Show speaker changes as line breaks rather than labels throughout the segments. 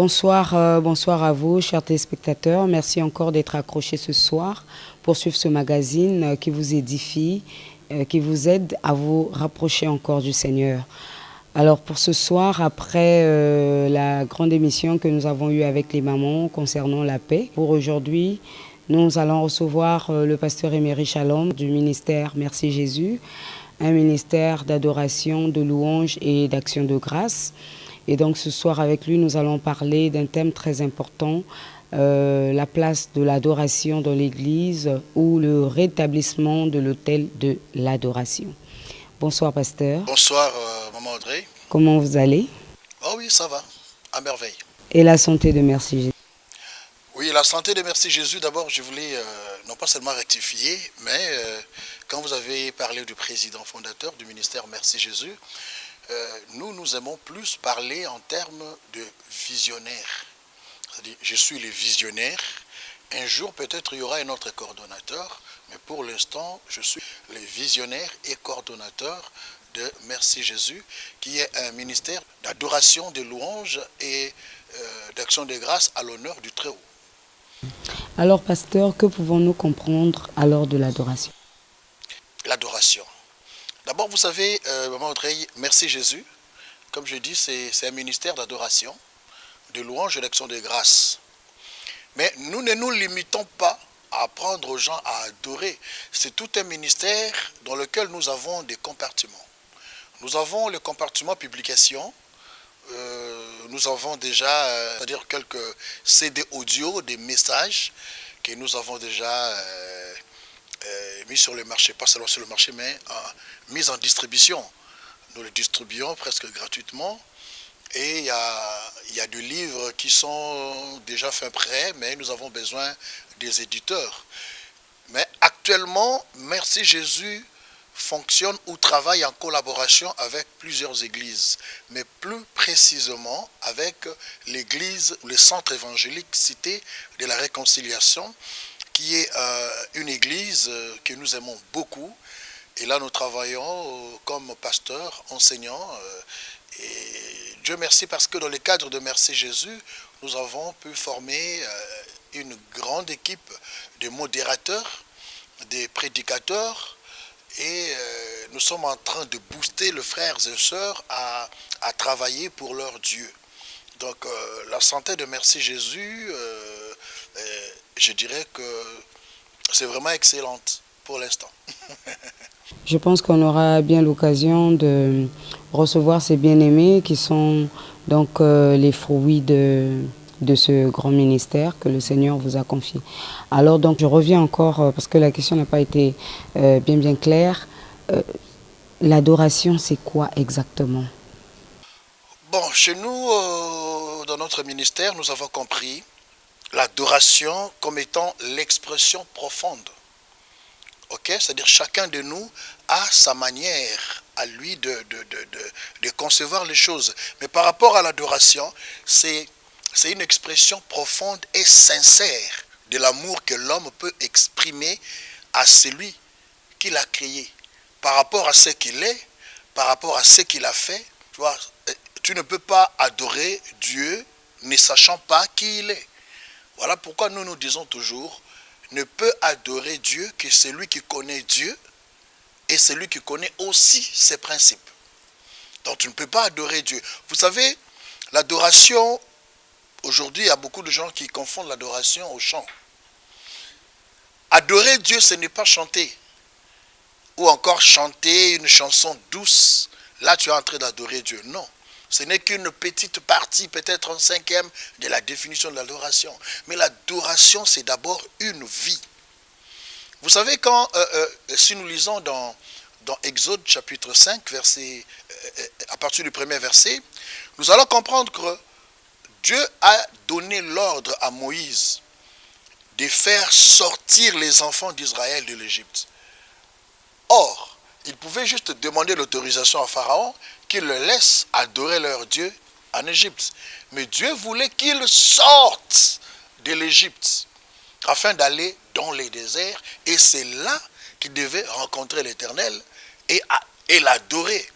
Bonsoir, bonsoir à vous, chers téléspectateurs. Merci encore d'être accrochés ce soir pour suivre ce magazine qui vous édifie, qui vous aide à vous rapprocher encore du Seigneur. Alors pour ce soir, après la grande émission que nous avons eue avec les mamans concernant la paix, pour aujourd'hui, nous allons recevoir le pasteur Emery Shalom du ministère Merci Jésus, un ministère d'adoration, de louange et d'action de grâce. Et donc ce soir avec lui, nous allons parler d'un thème très important, la place de l'adoration dans l'Église ou le rétablissement de l'autel de l'adoration. Bonsoir pasteur.
Bonsoir maman Audrey.
Comment vous allez?
Oh oui, ça va, à merveille.
Et la santé de Merci Jésus?
Oui, la santé de Merci Jésus, d'abord je voulais non pas seulement rectifier, mais quand vous avez parlé du président fondateur du ministère Merci Jésus, nous aimons plus parler en termes de visionnaire. C'est-à-dire, je suis le visionnaire. Un jour, peut-être, il y aura un autre coordonnateur, mais pour l'instant, je suis le visionnaire et coordonnateur de Merci Jésus, qui est un ministère d'adoration, de louange et d'action de grâce à l'honneur du Très-Haut.
Alors, pasteur, que pouvons-nous comprendre alors de l'adoration?
L'adoration. D'abord, vous savez, maman Audrey, Merci Jésus, comme je dis, c'est un ministère d'adoration, de louange et d'action de grâce. Mais nous ne nous limitons pas à apprendre aux gens à adorer. C'est tout un ministère dans lequel nous avons des compartiments. Nous avons le compartiment publication. Nous avons déjà, c'est-à-dire quelques CD audio, des messages que nous avons déjà mis sur le marché, pas seulement sur le marché, mais mis en distribution. Nous les distribuons presque gratuitement. Et il y a des livres qui sont déjà faits prêts, mais nous avons besoin des éditeurs. Mais actuellement, Merci Jésus fonctionne ou travaille en collaboration avec plusieurs églises, mais plus précisément avec l'église, le centre évangélique Cité de la Réconciliation, qui est une église que nous aimons beaucoup. Et là, nous travaillons comme pasteurs, enseignants. Et Dieu merci parce que dans le cadre de Merci Jésus, nous avons pu former une grande équipe de modérateurs, des prédicateurs. Et nous sommes en train de booster les frères et sœurs à travailler pour leur Dieu. Donc la santé de Merci Jésus, je dirais que c'est vraiment excellente pour l'instant.
Je pense qu'on aura bien l'occasion de recevoir ces bien-aimés qui sont donc les fruits de ce grand ministère que le Seigneur vous a confié. Alors donc je reviens encore parce que la question n'a pas été bien claire. L'adoration, c'est quoi exactement?
Bon, chez nous, dans notre ministère, nous avons compris l'adoration comme étant l'expression profonde. Okay? C'est-à-dire chacun de nous a sa manière à lui de concevoir les choses. Mais par rapport à l'adoration, c'est une expression profonde et sincère de l'amour que l'homme peut exprimer à celui qui l'a créé. Par rapport à ce qu'il est, par rapport à ce qu'il a fait, tu ne peux pas adorer Dieu ne sachant pas qui il est. Voilà pourquoi nous disons toujours, ne peut adorer Dieu que celui qui connaît Dieu et celui qui connaît aussi ses principes. Donc tu ne peux pas adorer Dieu. Vous savez, l'adoration, aujourd'hui, il y a beaucoup de gens qui confondent l'adoration au chant. Adorer Dieu, ce n'est pas chanter. Ou encore chanter une chanson douce. Là, tu es en train d'adorer Dieu. Non. Ce n'est qu'une petite partie, peut-être un cinquième de la définition de l'adoration. Mais l'adoration, c'est d'abord une vie. Vous savez, si nous lisons dans Exode chapitre 5, à partir du premier verset, nous allons comprendre que Dieu a donné l'ordre à Moïse de faire sortir les enfants d'Israël de l'Égypte. Or, il pouvait juste demander l'autorisation à Pharaon qu'ils le laissent adorer leur Dieu en Égypte. Mais Dieu voulait qu'ils sortent de l'Égypte afin d'aller dans les déserts. Et c'est là qu'ils devaient rencontrer l'Éternel et l'adorer.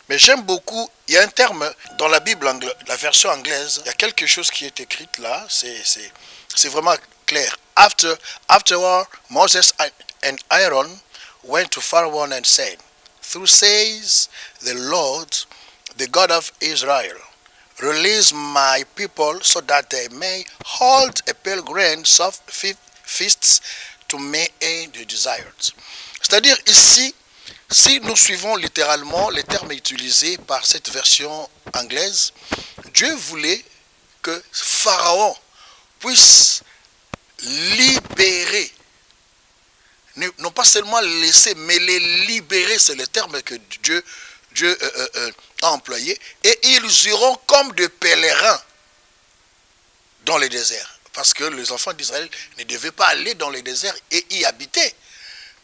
Mais j'aime beaucoup, il y a un terme dans la Bible, la version anglaise, il y a quelque chose qui est écrit là, c'est vraiment clair. Afterward, Moses and Aaron went to Pharaoh and said, "Thus says the Lord, the God of Israel, release my people so that they may hold a pilgrim's of feasts to me and the desired." C'est-à-dire ici, si nous suivons littéralement les termes utilisés par cette version anglaise, Dieu voulait que Pharaon puisse libérer, non pas seulement laisser, mais les libérer, c'est le terme que Dieu a employé, et ils iront comme des pèlerins dans les déserts. Parce que les enfants d'Israël ne devaient pas aller dans les déserts et y habiter.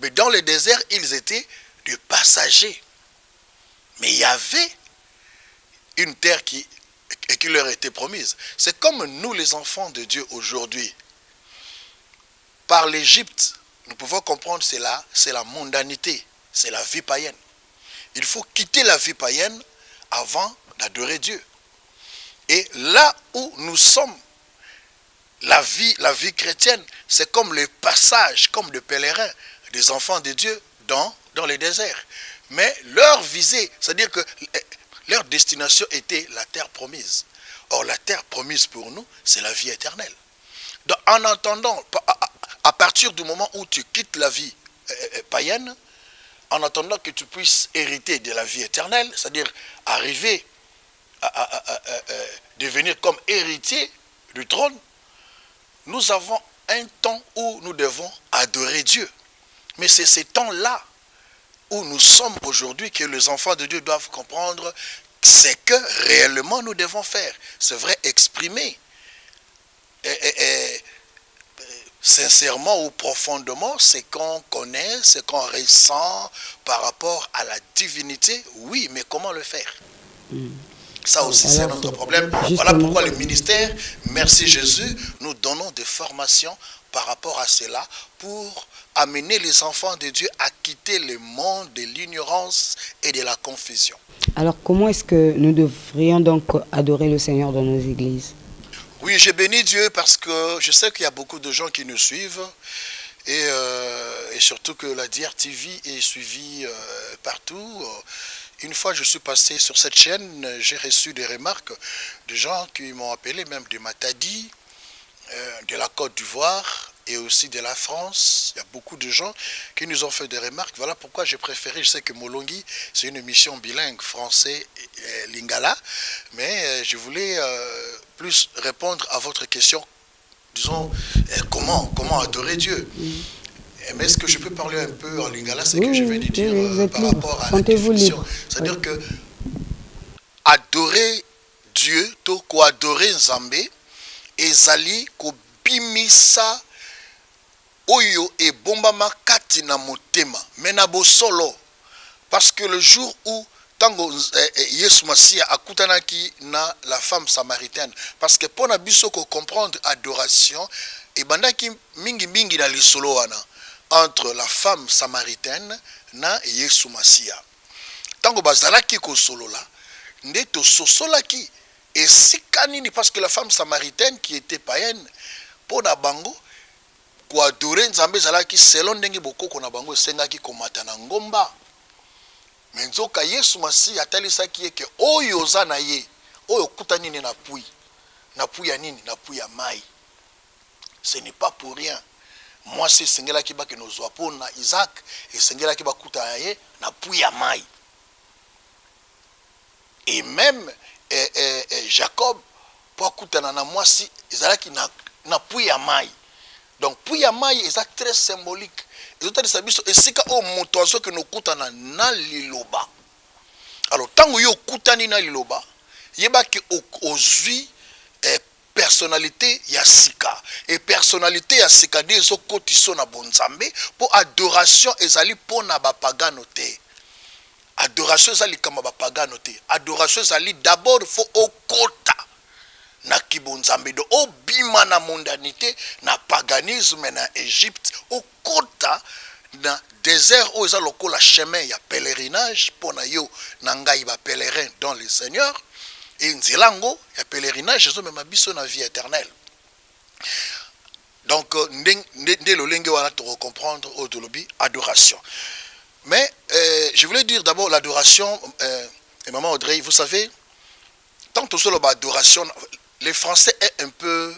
Mais dans les déserts, ils étaient des passagers. Mais il y avait une terre qui leur était promise. C'est comme nous, les enfants de Dieu, aujourd'hui. Par l'Égypte, nous pouvons comprendre cela, c'est la mondanité, c'est la vie païenne. Il faut quitter la vie païenne avant d'adorer Dieu. Et là où nous sommes, la vie chrétienne, c'est comme le passage, comme de pèlerins, des enfants de Dieu dans les déserts. Mais leur visée, c'est-à-dire que leur destination était la terre promise. Or, la terre promise pour nous, c'est la vie éternelle. Donc, en entendant, à partir du moment où tu quittes la vie païenne, en attendant que tu puisses hériter de la vie éternelle, c'est-à-dire arriver à devenir comme héritier du trône, nous avons un temps où nous devons adorer Dieu. Mais c'est ces temps-là où nous sommes aujourd'hui que les enfants de Dieu doivent comprendre ce que réellement nous devons faire. C'est vrai, exprimer sincèrement ou profondément ce qu'on connaît, ce qu'on ressent par rapport à la divinité, oui, mais comment le faire? Ça aussi, c'est notre problème. Voilà pourquoi le ministère, merci Jésus, nous donnons des formations par rapport à cela pour amener les enfants de Dieu à quitter le monde de l'ignorance et de la confusion.
Alors, comment est-ce que nous devrions donc adorer le Seigneur dans nos églises?
Oui, j'ai béni Dieu parce que je sais qu'il y a beaucoup de gens qui nous suivent et surtout que la DRTV est suivie partout. Une fois, je suis passé sur cette chaîne, j'ai reçu des remarques de gens qui m'ont appelé, même de Matadi, de la Côte d'Ivoire et aussi de la France. Il y a beaucoup de gens qui nous ont fait des remarques. Voilà pourquoi j'ai préféré, je sais que Molongi, c'est une émission bilingue, français et lingala, mais je voulais plus répondre à votre question, disons, comment adorer Dieu. Mais est-ce que je peux parler un peu en lingala, c'est que je vais dire par rapport à la définition. C'est-à-dire que adorer Dieu, to ko adorer Nzambe, ezali ko bimisa oyo e bombama kati na motema, mena bosolo, parce que le jour où tango Yesu Masia akutanaki na la femme samaritaine, parce que pour na biso ko comprendre adoration et bandaki mingi na lisolo wana entre la femme samaritaine na Yesu Masia. Tango bazalaki ko solola, nde to sosolaki et sikanini, parce que la femme samaritaine qui était païenne pour na bango ko adorer Nzambe zalaki selon ndenge bokoko na bango esengaki komata na ngomba. Mais nzoka Yesu Masia atalisaki eke oyo oza na ye oyo kutani na pui ya nini, na pui ya mai. Ce n'est pas pour rien. Moi c'est sengelaki ba ke nozwa pona Isaac et sengelaki ba kuta ye na pui ya mai. Et même Jacob pour kutana na mwasi ezalaki na pui ya mai. Donc pui ya mai est très symbolique. Et esika o moto azo ke no kutana na liloba. Alors tango yo kutani na liloba, yeba ke ozwi personnalité ya sika. Et personnalité ya sika de zo kotiso na bonzambe pour adoration ezali pona ba pagano te. Adoration ezali kama ba pagano te. Adoration ezali d'abord faut okota na kibonzambe do obima na mondanité na paganisme na Égypte okota dans désert où ils ont le chemin, il y a pèlerinage, pour yo, nangai ba pèlerin dans le Seigneur, et nzilango, il y a pèlerinage, ils ont même biso na vie éternelle. Donc, ndé le lingue wana to comprendre au dolobi adoration. Mais je voulais dire d'abord l'adoration, et maman Audrey, vous savez, tant que sur l'adoration, les Français est un peu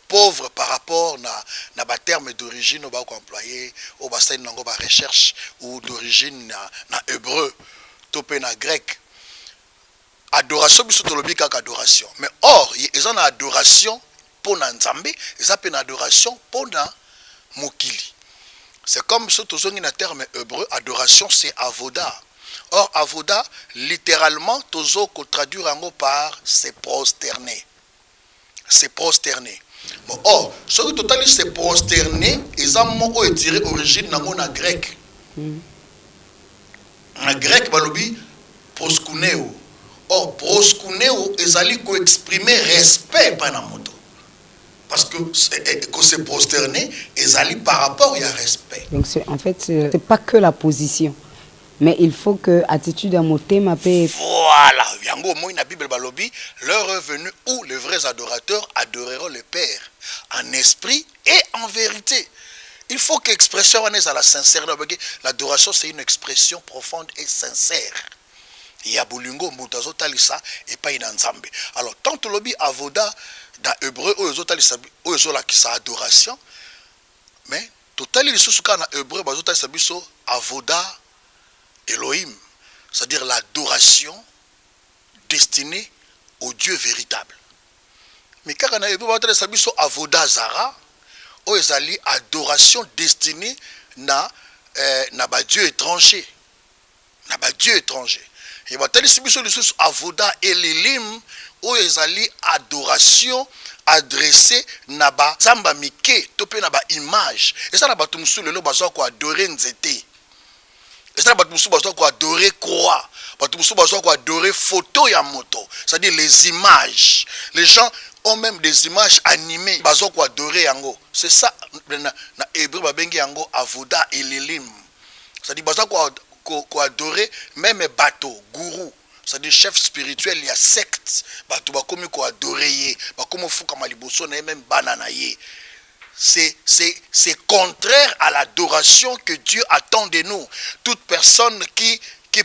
pauvre par rapport à des termes d'origine qu'on employé au bassin de recherche ou d'origine na hébreu, topé na grec. Adoration, c'est le adoration. Mais or, ils ont une adoration pour Nzambe, ils ont une adoration pour Mokili. C'est comme ce que nous terme hébreu, adoration, c'est avoda. Or, avoda, littéralement, tozo ko traduire par c'est prosterner. C'est prosterner. Bon, or, ce que total c'est prosterner, ils ont tiré origine na grec. En grec, balobi proskuneo. Or, proskuneo, ils allaient exprimer respect par la moto. Parce que c'est prosterné, ils allaient par rapport à respect.
Donc, en fait, c'est pas que la position. Mais il faut que attitude à moté m'appelle.
Voilà. Yango moi na Bible balobi, l'heure est venue où les vrais adorateurs adoreront le Père en esprit et en vérité. Il faut que l'expression soit à la sincérité. L'adoration c'est une expression profonde et sincère. Il y a bolingo mutazo talisa et pas in Nzambe. Alors tant que lobby avoda dans hébreu ou les autres talisa ou les autres qui sa adoration, mais total les sous kana hébreu bazo talisa biso avoda Elohim, c'est-à-dire l'adoration destinée au Dieu véritable. Mais quand on a eu avoda zara, ou ezali adoration destinée na ba Dieu étranger, na ba Dieu étranger. Et ba tali sibiso lisusu avoda elilim, ou ezali adoration adressée na ba zamba mike, topé na ba image. Et ça na ba tumsu lelo bazo ko adorer nzete. Et ça, il faut adorer croix. Il faut adorer photo ya moto. C'est-à-dire les images. Les gens ont même des images animées. Ils faut adorer yango. C'est ça, na hébreu babengi yango avoda elilim. C'est-à-dire il faut adorer même bateau, gourou. C'est-à-dire chef spirituel, il y a secte. Bateau bakomi ko adorer. Bakomo fuka maliboso na même banana ye. C'est contraire à l'adoration que Dieu attend de nous. Toute personne qui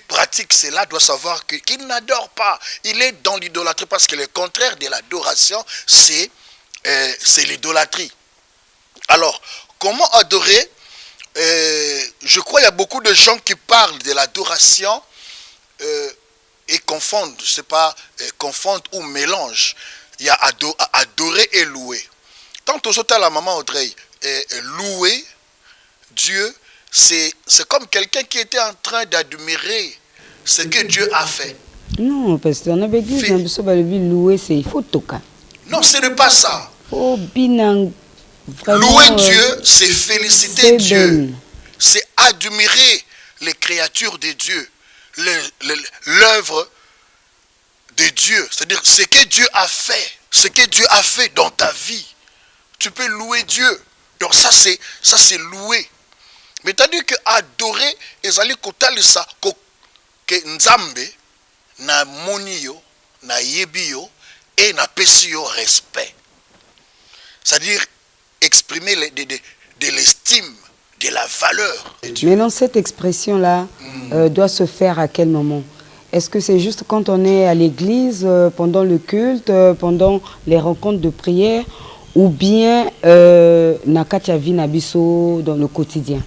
pratique cela doit savoir qu'il n'adore pas. Il est dans l'idolâtrie parce que le contraire de l'adoration, c'est l'idolâtrie. Alors, comment adorer? Je crois qu'il y a beaucoup de gens qui parlent de l'adoration et confondent, je ne sais pas, confondent ou mélangent. Il y a adorer et louer. Tant aux la maman Audrey, louer Dieu, c'est comme quelqu'un qui était en train d'admirer ce que Dieu a fait.
Non, parce qu'on avait dit que louer, c'est il faut toquer.
Non, ce n'est pas ça.
Louer
Dieu, c'est féliciter Dieu. C'est admirer les créatures de Dieu, l'œuvre de Dieu. C'est-à-dire ce que Dieu a fait dans ta vie. Tu peux louer Dieu. Donc ça c'est louer. Mais tandis que adorer, ezali kotali ça que Nzambe na monio, na yebio et na pesio respect. C'est-à-dire exprimer de l'estime, de la valeur.
Mais non, cette expression-là doit se faire à quel moment? Est-ce que c'est juste quand on est à l'église, pendant le culte, pendant les rencontres de prière, ou bien Nakatia Vinabiso dans le quotidien?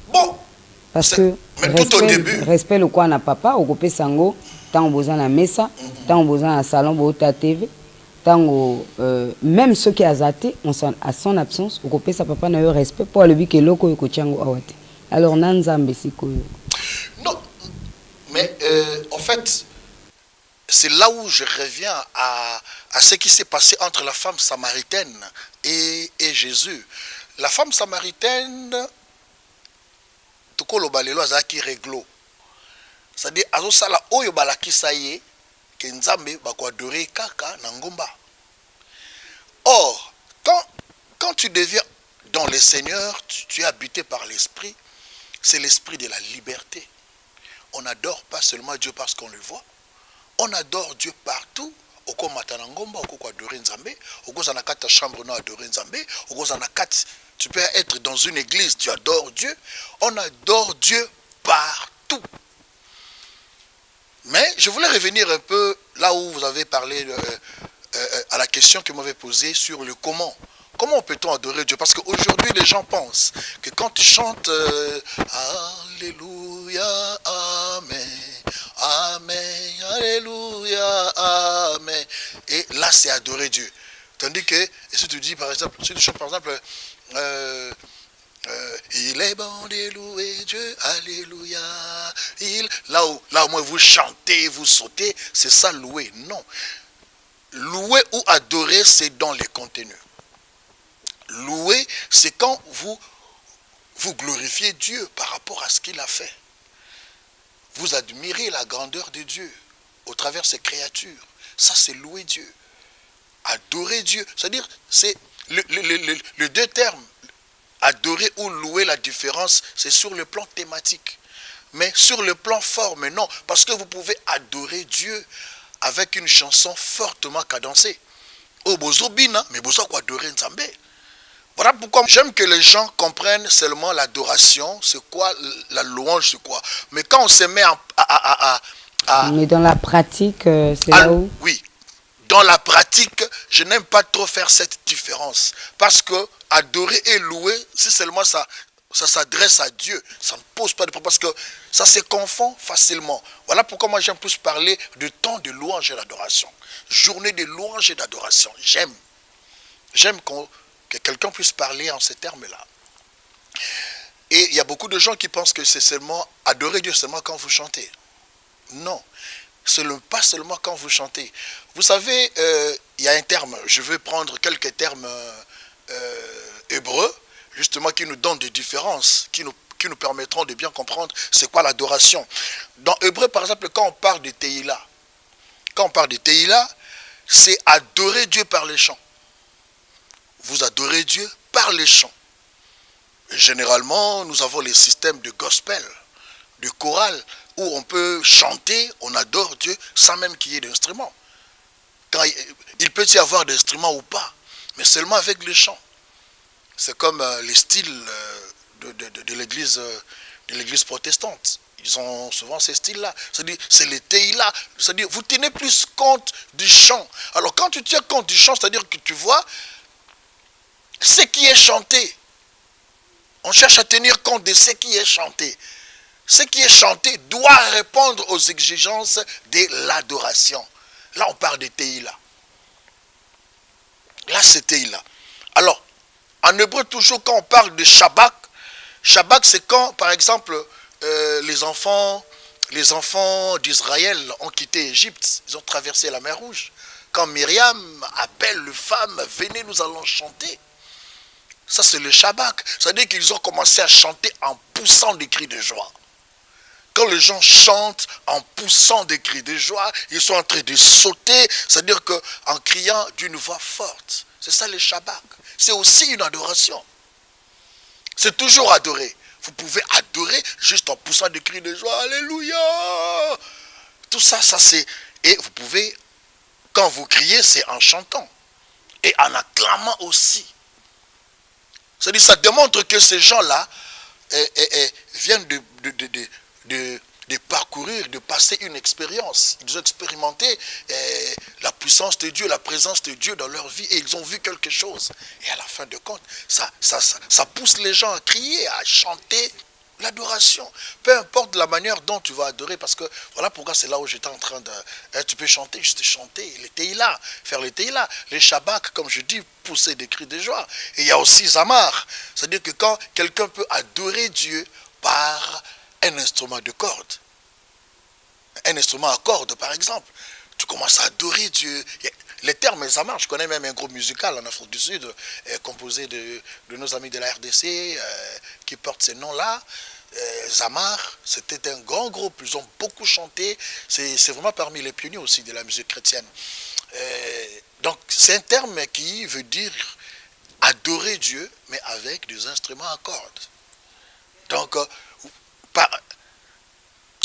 Bon.
Parce que
tout au début.
Respect le quoi n'a papa, au copé sango, tant au besoin la mesa, tant au besoin la salon, au ta TV, tant au même ceux qui a zaté, à son absence, au copé sa papa n'a eu respect pour le but que l'oko yoko tiango awate. Alors nanzambe siko.
Non, mais en fait, c'est là où je reviens à ce qui s'est passé entre la femme samaritaine et Jésus. La femme samaritaine, tout le balelo azaki réglo. C'est-à-dire, azosala oyo balakisa ye, que Nzambe bako adorer kaka na ngomba. Or, quand tu deviens dans les seigneurs, tu es habité par l'esprit. C'est l'esprit de la liberté. On n'adore pas seulement Dieu parce qu'on le voit. On adore Dieu partout. Tu peux être dans une église, tu adores Dieu. On adore Dieu partout. Mais je voulais revenir un peu là où vous avez parlé à la question que vous m'avez posée sur le comment. Comment peut-on adorer Dieu? Parce qu'aujourd'hui, les gens pensent que quand tu chantes Alléluia, Amen, Amen, Alléluia, Amen, et là, c'est adorer Dieu. Tandis que, et si tu dis, par exemple, si tu chantes, par exemple, il est bon de louer Dieu, Alléluia. Là où moi vous chantez, vous sautez, c'est ça louer. Non. Louer ou adorer, c'est dans les contenus. Louer, c'est quand vous glorifiez Dieu par rapport à ce qu'il a fait. Vous admirez la grandeur de Dieu au travers de ses créatures. Ça, c'est louer Dieu. Adorer Dieu. C'est-à-dire, c'est les deux termes. Adorer ou louer, la différence, c'est sur le plan thématique. Mais sur le plan forme, non. Parce que vous pouvez adorer Dieu avec une chanson fortement cadencée. Oh, bozobina, mais bozo quoi adorer Nzambe. Voilà pourquoi j'aime que les gens comprennent seulement l'adoration, c'est quoi, la louange, c'est quoi. Mais quand on se met
Mais dans la pratique, c'est là où...
Oui, dans la pratique, je n'aime pas trop faire cette différence. Parce que adorer et louer, si seulement ça s'adresse à Dieu, ça ne pose pas de problème. Parce que ça se confond facilement. Voilà pourquoi moi j'aime plus parler de temps de louange et d'adoration. Journée de louange et d'adoration. J'aime que quelqu'un puisse parler en ces termes-là. Et il y a beaucoup de gens qui pensent que c'est seulement adorer Dieu seulement quand vous chantez. Non, pas seulement quand vous chantez. Vous savez, il y a un terme, je vais prendre quelques termes hébreux, justement qui nous donnent des différences, qui nous permettront de bien comprendre c'est quoi l'adoration. Dans Hébreu, par exemple, quand on parle de Teïla, c'est adorer Dieu par les chants. Vous adorez Dieu par les chants. Et généralement, nous avons les systèmes de gospel, de chorale, où on peut chanter, on adore Dieu sans même qu'il y ait d'instruments. Il peut y avoir d'instruments ou pas, mais seulement avec les chants. C'est comme les styles de l'église protestante. Ils ont souvent ces styles-là. C'est-à-dire, c'est les Teïla. C'est-à-dire, vous tenez plus compte du chant. Alors, quand tu tiens compte du chant, c'est-à-dire que tu vois ce qui est chanté. On cherche à tenir compte de ce qui est chanté. Ce qui est chanté doit répondre aux exigences de l'adoration. Là, on parle de Teïla. Là, c'est Teïla. Alors, en hébreu, toujours, quand on parle de Shabbat, c'est quand, par exemple, les enfants d'Israël ont quitté Égypte. Ils ont traversé la mer Rouge. Quand Myriam appelle les femmes, venez, nous allons chanter. Ça, c'est le Shabbat. C'est-à-dire qu'ils ont commencé à chanter en poussant des cris de joie. Quand les gens chantent en poussant des cris de joie, ils sont en train de sauter, c'est-à-dire qu'en criant d'une voix forte. C'est ça le Shabbat. C'est aussi une adoration. C'est toujours adorer. Vous pouvez adorer juste en poussant des cris de joie. Alléluia! Tout ça, c'est... Et vous pouvez, quand vous criez, c'est en chantant. Et en acclamant aussi. C'est-à-dire, ça démontre que ces gens-là viennent de parcourir, de passer une expérience. Ils ont expérimenté la puissance de Dieu, la présence de Dieu dans leur vie et ils ont vu quelque chose. Et à la fin de compte, ça pousse les gens à crier, à chanter l'adoration. Peu importe la manière dont tu vas adorer, parce que voilà pourquoi c'est là où j'étais en train de... tu peux chanter, juste chanter, les Teïla, faire les Teïla, les Shabbat, comme je dis, pousser des cris de joie. Et il y a aussi Zamar, c'est-à-dire que quand quelqu'un peut adorer Dieu par un instrument de corde, un instrument à cordes par exemple, tu commences à adorer Dieu. Les termes Zamar, je connais même un groupe musical en Afrique du Sud, composé de nos amis de la RDC, qui portent ces noms-là. Zamar, c'était un grand groupe, ils ont beaucoup chanté, c'est vraiment parmi les pionniers aussi de la musique chrétienne. Donc c'est un terme qui veut dire adorer Dieu, mais avec des instruments à cordes. Donc,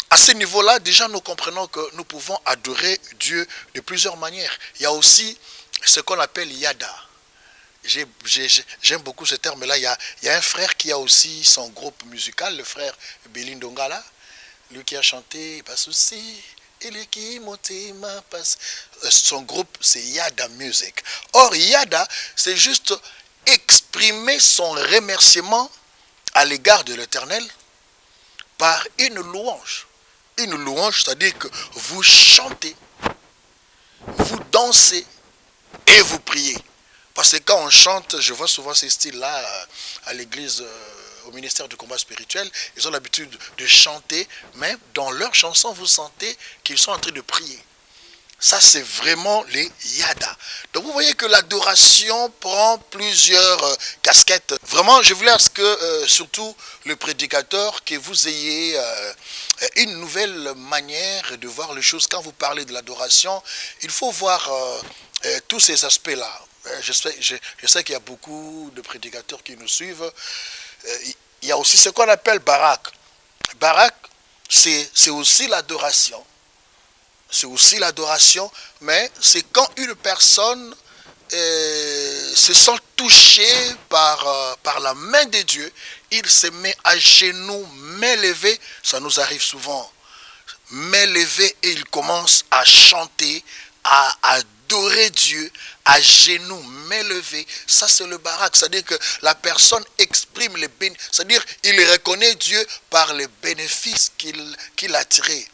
à ce niveau-là, déjà nous comprenons que nous pouvons adorer Dieu de plusieurs manières. Il y a aussi ce qu'on appelle yada. J'aime beaucoup ce terme-là. Il y a un frère qui a aussi son groupe musical, le frère Belindongala, lui qui a chanté Pas souci, il est qui monté ma passe. Son groupe, c'est Yada Music. Or, Yada, c'est juste exprimer son remerciement à l'égard de l'Éternel par une louange. Une louange, c'est-à-dire que vous chantez, vous dansez et vous priez. Parce que quand on chante, je vois souvent ces styles-là à l'église, au ministère du combat spirituel, ils ont l'habitude de chanter, mais dans leurs chansons, vous sentez qu'ils sont en train de prier. Ça, c'est vraiment les yada. Donc, vous voyez que l'adoration prend plusieurs casquettes. Vraiment, je voulais à ce que, surtout le prédicateur, que vous ayez une nouvelle manière de voir les choses. Quand vous parlez de l'adoration, il faut voir tous ces aspects-là. Je sais qu'il y a beaucoup de prédicateurs qui nous suivent. Il y a aussi ce qu'on appelle barak. Barak, c'est aussi l'adoration. C'est aussi l'adoration, mais c'est quand une personne se sent touchée par la main de Dieu, il se met à genoux, main levée, ça nous arrive souvent, main levée, et il commence à chanter, à adorer Dieu, à genoux, main levée. Ça, c'est le barak, c'est-à-dire que la personne exprime les bénéfices, c'est-à-dire il reconnaît Dieu par les bénéfices qu'il a tirés.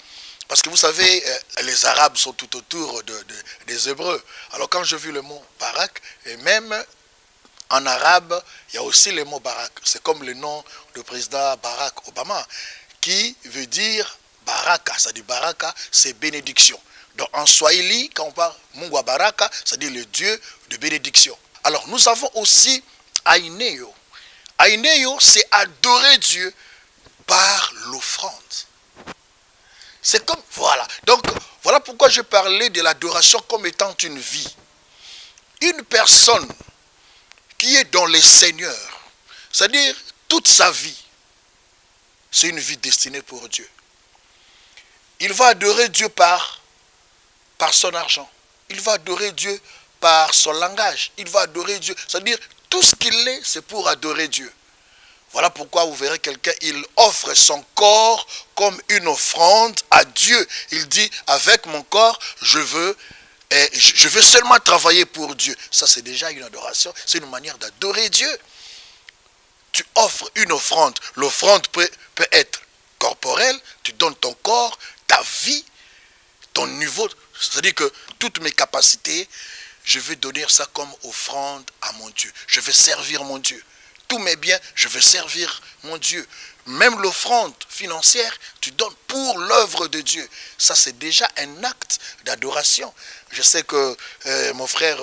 Parce que vous savez, les Arabes sont tout autour des Hébreux. Alors quand j'ai vu le mot barak, et même en arabe, il y a aussi le mot barak. C'est comme le nom du président Barack Obama, qui veut dire baraka. C'est-à-dire baraka, c'est bénédiction. Donc en Swahili, quand on parle Mungu wa baraka, c'est-à-dire le Dieu de bénédiction. Alors nous avons aussi Aineyo. Aineyo, c'est adorer Dieu par l'offrande. C'est comme, voilà. Donc, voilà pourquoi je parlais de l'adoration comme étant une vie. Une personne qui est dans les seigneurs, c'est-à-dire toute sa vie, c'est une vie destinée pour Dieu. Il va adorer Dieu par son argent. Il va adorer Dieu par son langage. Il va adorer Dieu. C'est-à-dire, tout ce qu'il est, c'est pour adorer Dieu. Voilà pourquoi vous verrez quelqu'un, il offre son corps comme une offrande à Dieu. Il dit, avec mon corps, je veux seulement travailler pour Dieu. Ça, c'est déjà une adoration. C'est une manière d'adorer Dieu. Tu offres une offrande. L'offrande peut être corporelle. Tu donnes ton corps, ta vie, ton niveau. C'est-à-dire que toutes mes capacités, je vais donner ça comme offrande à mon Dieu. Je vais servir mon Dieu. Tous mes biens, je veux servir mon Dieu. Même l'offrande financière, tu donnes pour l'œuvre de Dieu. Ça, c'est déjà un acte d'adoration. Je sais que mon frère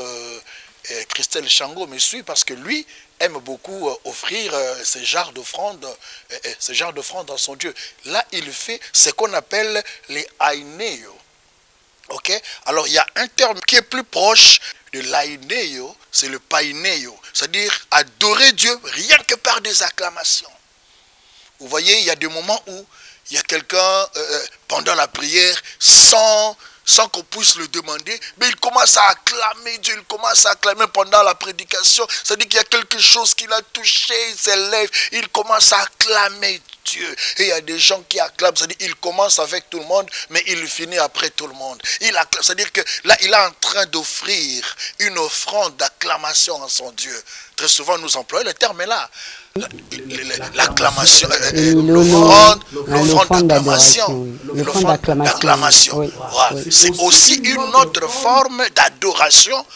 Christelle Chango me suit parce que lui aime beaucoup offrir ce genre d'offrande à son Dieu. Là, il fait ce qu'on appelle les aineyo. Ok? Alors, il y a un terme qui est plus proche de l'aineyo, c'est le paineyo, c'est-à-dire adorer Dieu rien que par des acclamations. Vous voyez, il y a des moments où il y a quelqu'un, pendant la prière, sans qu'on puisse le demander, mais il commence à acclamer Dieu, il commence à acclamer pendant la prédication, c'est-à-dire qu'il y a quelque chose qui l'a touché, il s'élève, il commence à acclamer Dieu. Et il y a des gens qui acclament, c'est-à-dire qu'il commence avec tout le monde, mais il finit après tout le monde. Il acclame, c'est-à-dire que là, il est en train d'offrir une offrande d'acclamation à son Dieu. Très souvent, nous employons le terme là. L'acclamation, l'offrande d'acclamation. L'offrande d'acclamation. Oui, voilà. Oui. C'est aussi une autre forme d'adoration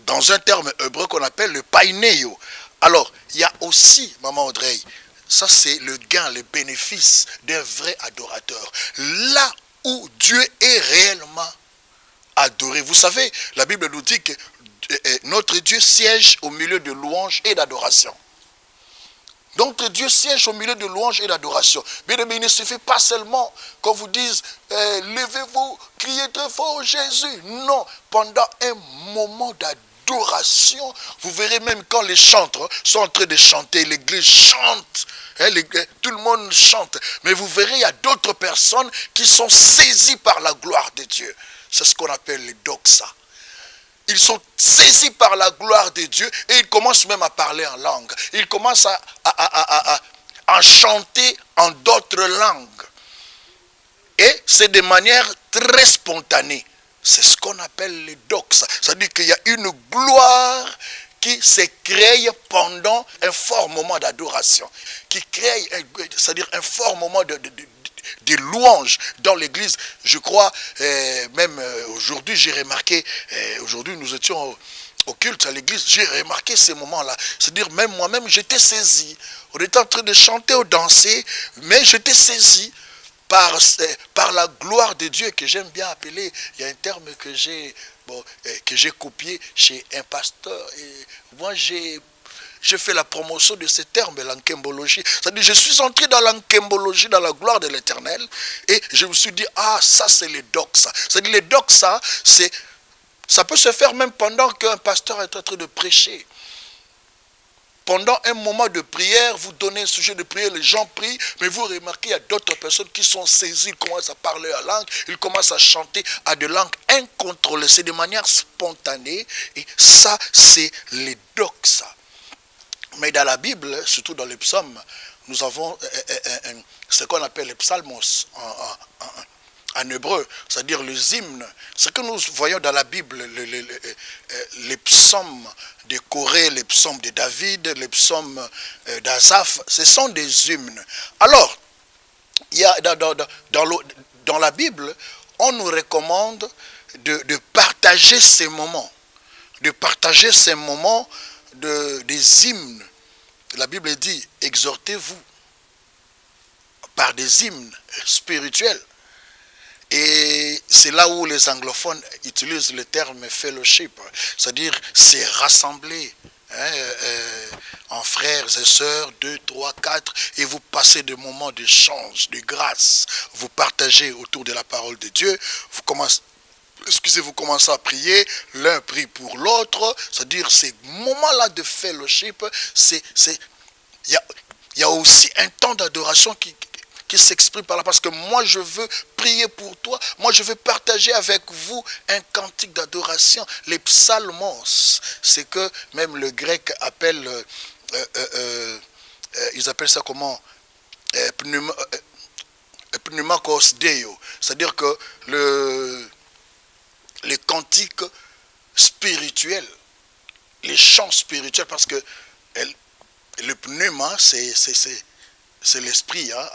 dans un terme hébreu qu'on appelle le paineyo. Alors, il y a aussi, Maman Audrey, ça c'est le gain, le bénéfice d'un vrai adorateur. Là où Dieu est réellement adoré. Vous savez, la Bible nous dit que notre Dieu siège au milieu de louanges et d'adoration. Donc Dieu siège au milieu de louanges et d'adoration. Bien aimé, il ne suffit pas seulement qu'on vous dise levez-vous, criez très fort Jésus. Non, pendant un moment d'adoration, l'adoration. Vous verrez même quand les chantres sont en train de chanter, l'église chante, hein, tout le monde chante. Mais vous verrez, il y a d'autres personnes qui sont saisies par la gloire de Dieu. C'est ce qu'on appelle les doxa. Ils sont saisis par la gloire de Dieu et ils commencent même à parler en langue. Ils commencent à chanter en d'autres langues. Et c'est de manière très spontanée. C'est ce qu'on appelle les doxa. C'est-à-dire qu'il y a une gloire qui se crée pendant un fort moment d'adoration. Qui crée, c'est-à-dire un fort moment de louange dans l'église. Je crois, même aujourd'hui, j'ai remarqué, aujourd'hui nous étions au culte à l'église, j'ai remarqué ces moments-là. C'est-à-dire, même moi-même, j'étais saisi. On était en train de chanter ou danser, mais j'étais saisi par la gloire de Dieu que j'aime bien appeler. Il y a un terme que j'ai copié chez un pasteur. Et moi, j'ai fait la promotion de ce terme, l'enkembologie. C'est-à-dire, je suis entré dans l'enkembologie, dans la gloire de l'Éternel, et je me suis dit, ah, ça c'est les doxa. C'est-à-dire, les doxa, ça peut se faire même pendant qu'un pasteur est en train de prêcher. Pendant un moment de prière, vous donnez un sujet de prière, les gens prient, mais vous remarquez, il y a d'autres personnes qui sont saisies, ils commencent à parler en langue, ils commencent à chanter à des langues incontrôlées. C'est de manière spontanée, et ça, c'est les doxa. Mais dans la Bible, surtout dans les psaumes, nous avons ce qu'on appelle les psalmos en hébreu, c'est-à-dire les hymnes. Ce que nous voyons dans la Bible, les psaumes de Corée, les psaumes de David, les psaumes d'Asaph, ce sont des hymnes. Alors, il y a, dans la Bible, on nous recommande de partager ces moments, des hymnes. La Bible dit, exhortez-vous par des hymnes spirituels. Et c'est là où les anglophones utilisent le terme fellowship, c'est-à-dire c'est rassembler en frères et sœurs, 2, 3, 4, et vous passez des moments d'échange, de grâce. Vous partagez autour de la parole de Dieu, vous commencez à prier, l'un prie pour l'autre, c'est-à-dire ces moments-là de fellowship, il y a aussi un temps d'adoration qui s'exprime par là, parce que moi je veux prier pour toi, moi je veux partager avec vous un cantique d'adoration, les psalmos, c'est que même le grec appelle, ils appellent ça comment, pneumakos deo, c'est-à-dire que les cantiques spirituels, les chants spirituels, parce que le pneuma, c'est l'esprit, hein,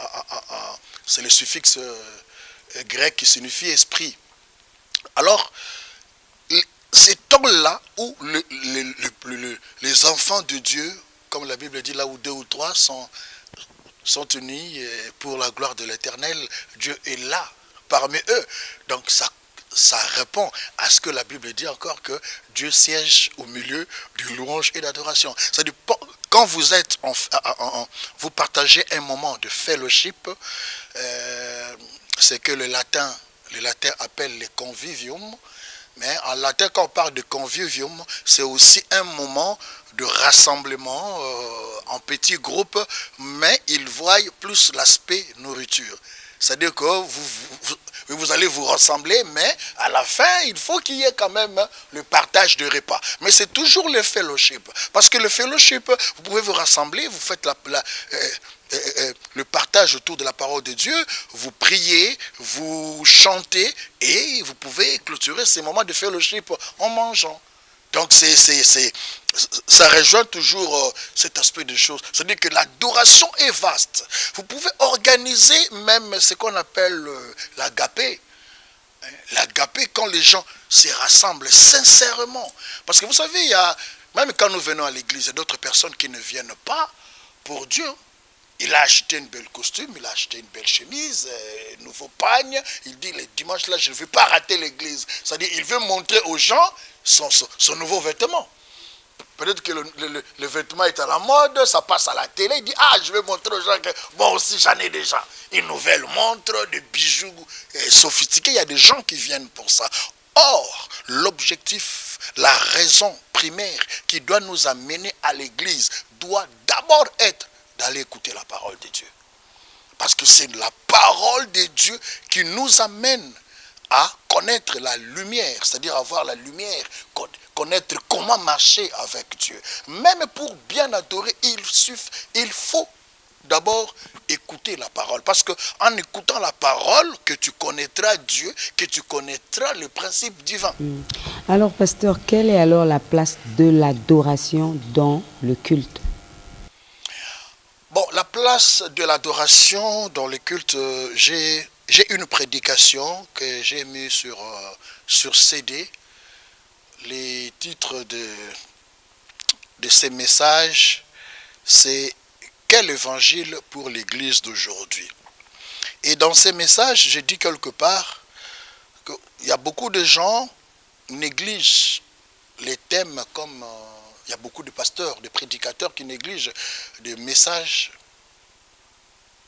c'est le suffixe grec qui signifie esprit. Alors, ces temps-là où les enfants de Dieu, comme la Bible dit, là où 2 ou 3 sont unis pour la gloire de l'Éternel, Dieu est là, parmi eux. Donc ça répond à ce que la Bible dit encore, que Dieu siège au milieu du louange et d'adoration. C'est-à-dire, quand vous êtes, vous partagez un moment de fellowship, c'est que les latins appellent les convivium, mais en latin, quand on parle de convivium, c'est aussi un moment de rassemblement en petits groupes, mais ils voient plus l'aspect nourriture. C'est-à-dire que vous allez vous rassembler, mais à la fin, il faut qu'il y ait quand même le partage de repas. Mais c'est toujours le fellowship. Parce que le fellowship, vous pouvez vous rassembler, vous faites le partage autour de la parole de Dieu, vous priez, vous chantez, et vous pouvez clôturer ces moments de fellowship en mangeant. Donc ça rejoint toujours cet aspect des choses. C'est-à-dire que l'adoration est vaste. Vous pouvez organiser même ce qu'on appelle l'agapé. L'agapé, quand les gens se rassemblent sincèrement. Parce que vous savez, même quand nous venons à l'église, il y a d'autres personnes qui ne viennent pas pour Dieu. Il a acheté une belle costume, il a acheté une belle chemise, un nouveau pagne. Il dit, le dimanche là, je ne veux pas rater l'église. C'est-à-dire, il veut montrer aux gens son nouveau vêtement. Peut-être que le vêtement est à la mode, ça passe à la télé. Il dit, je vais montrer aux gens que moi aussi j'en ai déjà. Une nouvelle montre, des bijoux sophistiqués. Il y a des gens qui viennent pour ça. Or, l'objectif la raison primaire qui doit nous amener à l'église doit d'abord être d'aller écouter la parole de Dieu. Parce que c'est la parole de Dieu qui nous amène à connaître la lumière, c'est-à-dire avoir la lumière, connaître comment marcher avec Dieu. Même pour bien adorer, il faut d'abord écouter la parole. Parce qu'en écoutant la parole, que tu connaîtras Dieu, que tu connaîtras le principe divin.
Alors, pasteur, quelle est alors la place de l'adoration dans le culte?
Bon, la place de l'adoration dans le culte, j'ai une prédication que j'ai mise sur CD. Les titres de ces messages, c'est « Quel évangile pour l'église d'aujourd'hui ?» Et dans ces messages, j'ai dit quelque part qu'il y a beaucoup de gens qui négligent les thèmes comme... il y a beaucoup de pasteurs, de prédicateurs qui négligent des messages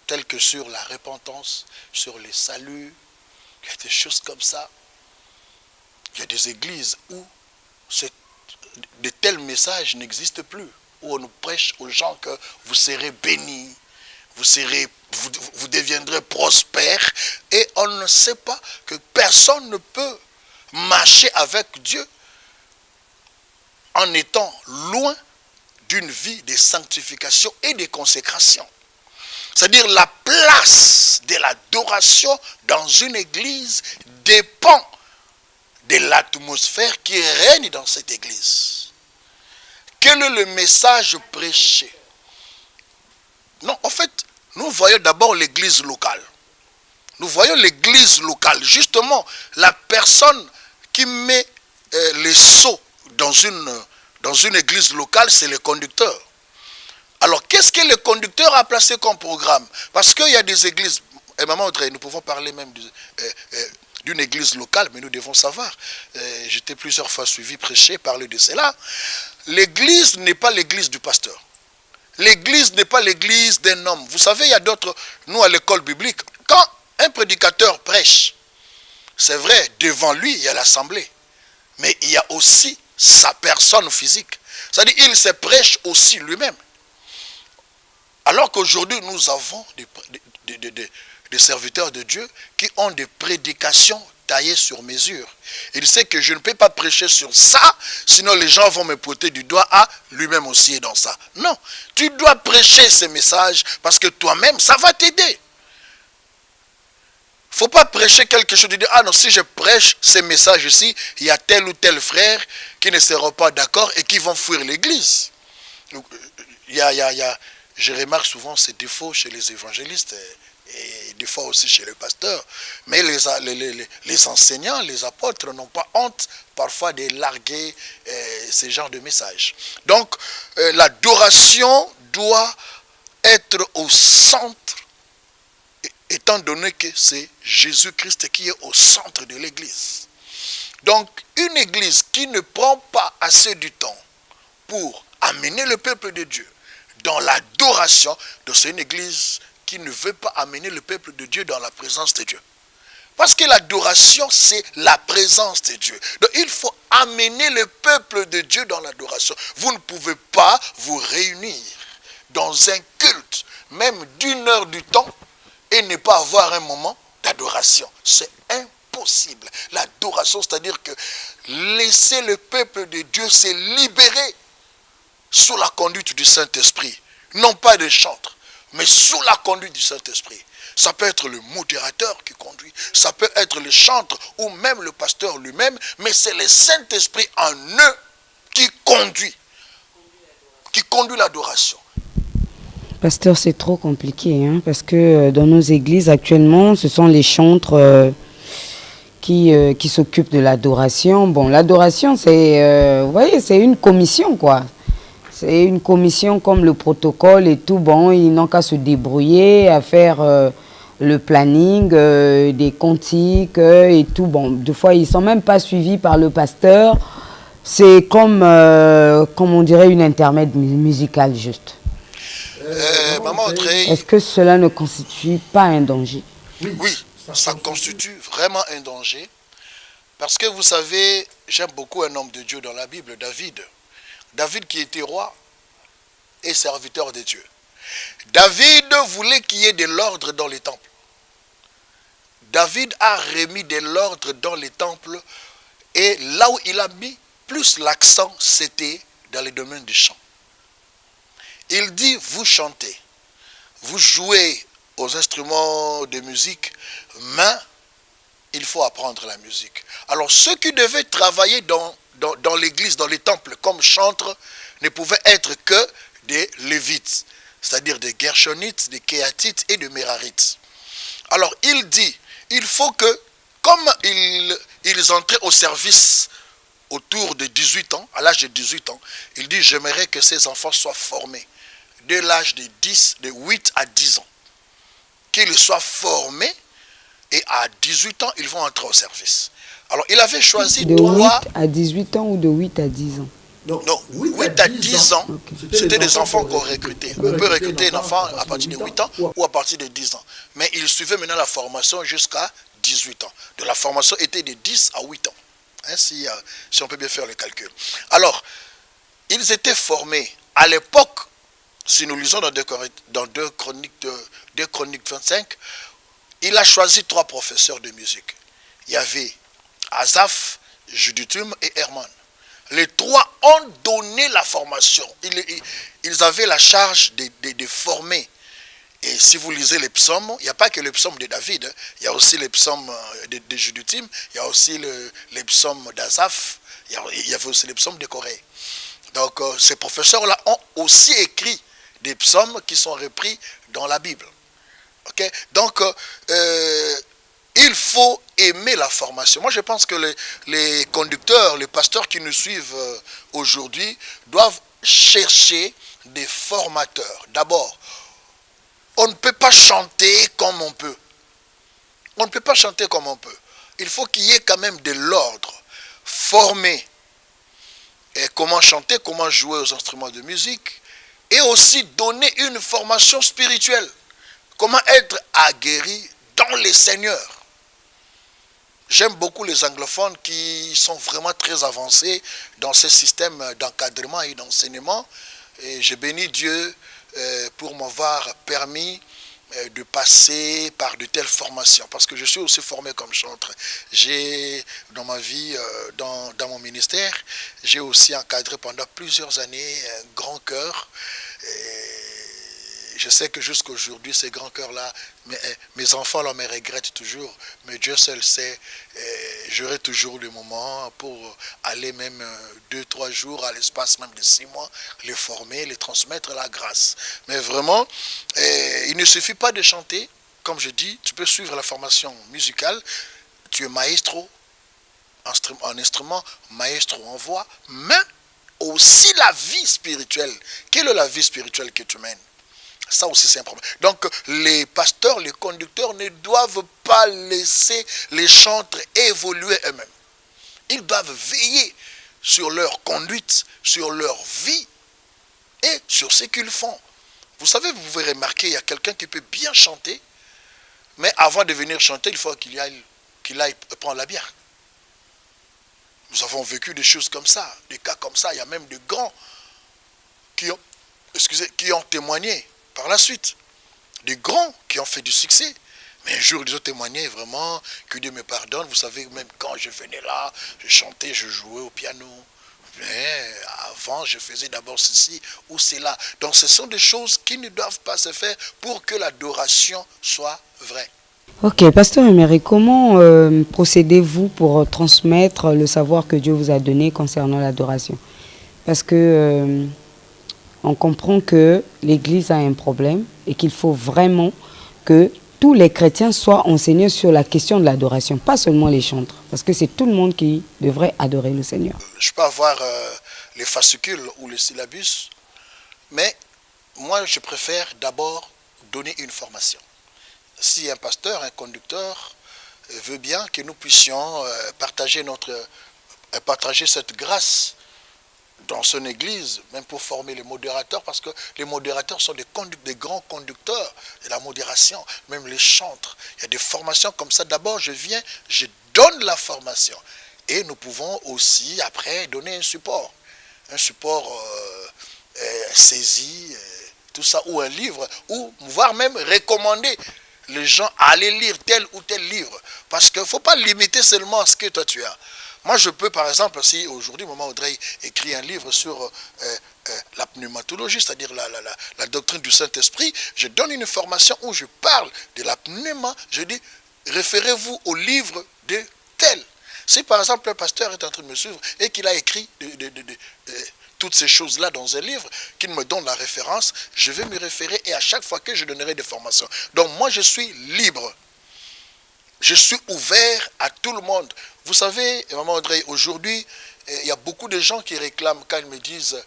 tels que sur la repentance, sur le salut. Il y a des choses comme ça. Il y a des églises où de tels messages n'existent plus, où on nous prêche aux gens que vous serez bénis, vous deviendrez prospères, et on ne sait pas que personne ne peut marcher avec Dieu en étant loin d'une vie de sanctification et de consécration. C'est-à-dire la place de l'adoration dans une église dépend de l'atmosphère qui règne dans cette église. Quel est le message prêché? Non, en fait, nous voyons d'abord l'église locale. Nous voyons l'église locale. Justement, la personne qui met les seaux dans une église locale, c'est le conducteur. Alors, qu'est-ce que le conducteur a placé comme programme? Parce qu'il y a des églises, et maman, nous pouvons parler même d'une église locale, mais nous devons savoir. J'étais plusieurs fois suivi, prêcher, parler de cela. L'église n'est pas l'église du pasteur. L'église n'est pas l'église d'un homme. Vous savez, il y a d'autres, nous à l'école biblique, quand un prédicateur prêche, c'est vrai, devant lui, il y a l'assemblée. Mais il y a aussi sa personne physique. C'est-à-dire, il se prêche aussi lui-même. Alors qu'aujourd'hui, nous avons des serviteurs de Dieu qui ont des prédications taillées sur mesure. Il sait que je ne peux pas prêcher sur ça, sinon les gens vont me pointer du doigt, ah, lui-même aussi est dans ça. Non, tu dois prêcher ces messages parce que toi-même, ça va t'aider. Il ne faut pas prêcher quelque chose de dire, ah non, si je prêche ces messages ici, il y a tel ou tel frère qui ne seront pas d'accord et qui vont fuir l'église. Je remarque souvent ces défauts chez les évangélistes et des fois aussi chez les pasteurs. Mais les enseignants, les apôtres n'ont pas honte parfois de larguer ce genre de messages. Donc, l'adoration doit être au centre, étant donné que c'est Jésus-Christ qui est au centre de l'église. Donc, une église qui ne prend pas assez du temps pour amener le peuple de Dieu dans l'adoration, c'est une église qui ne veut pas amener le peuple de Dieu dans la présence de Dieu. Parce que l'adoration, c'est la présence de Dieu. Donc il faut amener le peuple de Dieu dans l'adoration. Vous ne pouvez pas vous réunir dans un culte, même d'une heure du temps, et ne pas avoir un moment d'adoration. C'est impossible. L'adoration, c'est-à-dire que laisser le peuple de Dieu se libérer sous la conduite du Saint-Esprit. Non pas des chantres, mais sous la conduite du Saint-Esprit. Ça peut être le modérateur qui conduit, ça peut être le chantre ou même le pasteur lui-même, mais c'est le Saint-Esprit en eux qui conduit l'adoration.
Pasteur, c'est trop compliqué, hein, parce que dans nos églises actuellement, ce sont les chantres qui s'occupent de l'adoration. Bon, l'adoration, c'est, vous voyez, c'est une commission, quoi. C'est une commission comme le protocole et tout. Bon, ils n'ont qu'à se débrouiller, à faire le planning des cantiques et tout. Bon, des fois, ils ne sont même pas suivis par le pasteur. C'est comme on dirait, une intermède musicale, juste.
Maman André,
est-ce que cela ne constitue pas un danger?
Oui, ça constitue vraiment un danger. Parce que vous savez, j'aime beaucoup un homme de Dieu dans la Bible, David. David qui était roi et serviteur de Dieu. David voulait qu'il y ait de l'ordre dans les temples. David a remis de l'ordre dans les temples et là où il a mis plus l'accent, c'était dans les domaines du chant. Il dit, vous chantez, vous jouez aux instruments de musique, mais il faut apprendre la musique. Alors ceux qui devaient travailler dans l'église, dans les temples comme chantres, ne pouvaient être que des Lévites, c'est-à-dire des Gershonites, des Kéatites et des Mérarites. Alors il dit, il faut que, comme ils entraient au service autour de 18 ans, à l'âge de 18 ans, il dit, j'aimerais que ces enfants soient formés dès l'âge de 8 à 10 ans. Qu'ils soient formés et à 18 ans, ils vont entrer au service. Alors, il avait choisi
de 8 à 18 ans ou de 8 à 10 ans?
Non, 8 à 10 ans, okay. C'était des enfants qu'on recrutait. On peut recruter un enfant à partir de 8 ans ou à partir de 10 ans. Mais ils suivaient maintenant la formation jusqu'à 18 ans. Donc la formation était de 10 à 8 ans. Hein, si on peut bien faire le calcul. Alors, ils étaient formés à l'époque, si nous lisons dans 2 Chroniques 25, il a choisi 3 professeurs de musique. Il y avait Asaph, Jeduthun et Herman. Les 3 ont donné la formation. Ils avaient la charge de former. Et si vous lisez les psaumes, il n'y a pas que les psaumes de David. Il y a aussi les psaumes de Jeduthun, il y a aussi les psaumes d'Asaph, il y avait aussi les psaumes de Corée. Donc ces professeurs-là ont aussi écrit des psaumes qui sont repris dans la Bible. Okay? Donc, il faut aimer la formation. Moi, je pense que les conducteurs, les pasteurs qui nous suivent aujourd'hui doivent chercher des formateurs. D'abord, on ne peut pas chanter comme on peut. On ne peut pas chanter comme on peut. Il faut qu'il y ait quand même de l'ordre. Former. Et comment chanter, comment jouer aux instruments de musique. Et aussi donner une formation spirituelle. Comment être aguerri dans les seigneurs. J'aime beaucoup les anglophones qui sont vraiment très avancés dans ce système d'encadrement et d'enseignement. Et je bénis Dieu pour m'avoir permis de passer par de telles formations. Parce que je suis aussi formé comme chantre. J'ai, dans ma vie, dans mon ministère, j'ai aussi encadré pendant plusieurs années un grand chœur. Je sais que jusqu'à aujourd'hui, ces grands chœurs-là, mes enfants là, me regrettent toujours, mais Dieu seul sait, j'aurai toujours le moment pour aller même 2-3 jours à l'espace même de 6 mois, les former, les transmettre la grâce. Mais vraiment, il ne suffit pas de chanter, comme je dis, tu peux suivre la formation musicale, tu es maestro en instrument, maestro en voix, mais aussi la vie spirituelle. Quelle est la vie spirituelle que tu mènes? Ça aussi c'est un problème. Donc les pasteurs, les conducteurs ne doivent pas laisser les chantres évoluer eux-mêmes. Ils doivent veiller sur leur conduite, sur leur vie et sur ce qu'ils font. Vous savez, vous pouvez remarquer, il y a quelqu'un qui peut bien chanter, mais avant de venir chanter, il faut qu'il aille prendre la bière. Nous avons vécu des choses comme ça, des cas comme ça. Il y a même des grands qui ont témoigné par la suite. Des grands qui ont fait du succès. Mais un jour, ils ont témoigné vraiment, que Dieu me pardonne. Vous savez, même quand je venais là, je chantais, je jouais au piano. Mais avant, je faisais d'abord ceci ou cela. Donc, ce sont des choses qui ne doivent pas se faire pour que l'adoration soit vraie.
Ok, Pasteur Emery, comment procédez-vous pour transmettre le savoir que Dieu vous a donné concernant l'adoration? Parce que on comprend que l'Église a un problème et qu'il faut vraiment que tous les chrétiens soient enseignés sur la question de l'adoration, pas seulement les chantres, parce que c'est tout le monde qui devrait adorer le Seigneur.
Je peux avoir les fascicules ou les syllabus, mais moi je préfère d'abord donner une formation. Si un pasteur, un conducteur veut bien que nous puissions partager cette grâce dans son église, même pour former les modérateurs, parce que les modérateurs sont des grands conducteurs de la modération, même les chantres. Il y a des formations comme ça. D'abord, je viens, je donne la formation. Et nous pouvons aussi, après, donner un support saisi, tout ça, ou un livre, ou voire même recommander les gens à aller lire tel ou tel livre. Parce qu'il ne faut pas limiter seulement à ce que toi tu as. Moi, je peux, par exemple, si aujourd'hui, Maman Audrey écrit un livre sur la pneumatologie, c'est-à-dire la doctrine du Saint-Esprit, je donne une formation où je parle de la pneuma, je dis, référez-vous au livre de tel. Si, par exemple, un pasteur est en train de me suivre et qu'il a écrit toutes ces choses-là dans un livre, qu'il me donne la référence, je vais me référer et à chaque fois que je donnerai des formations. Donc, moi, je suis libre. Je suis ouvert à tout le monde. Vous savez, Maman Audrey, aujourd'hui, il y a beaucoup de gens qui réclament quand ils me disent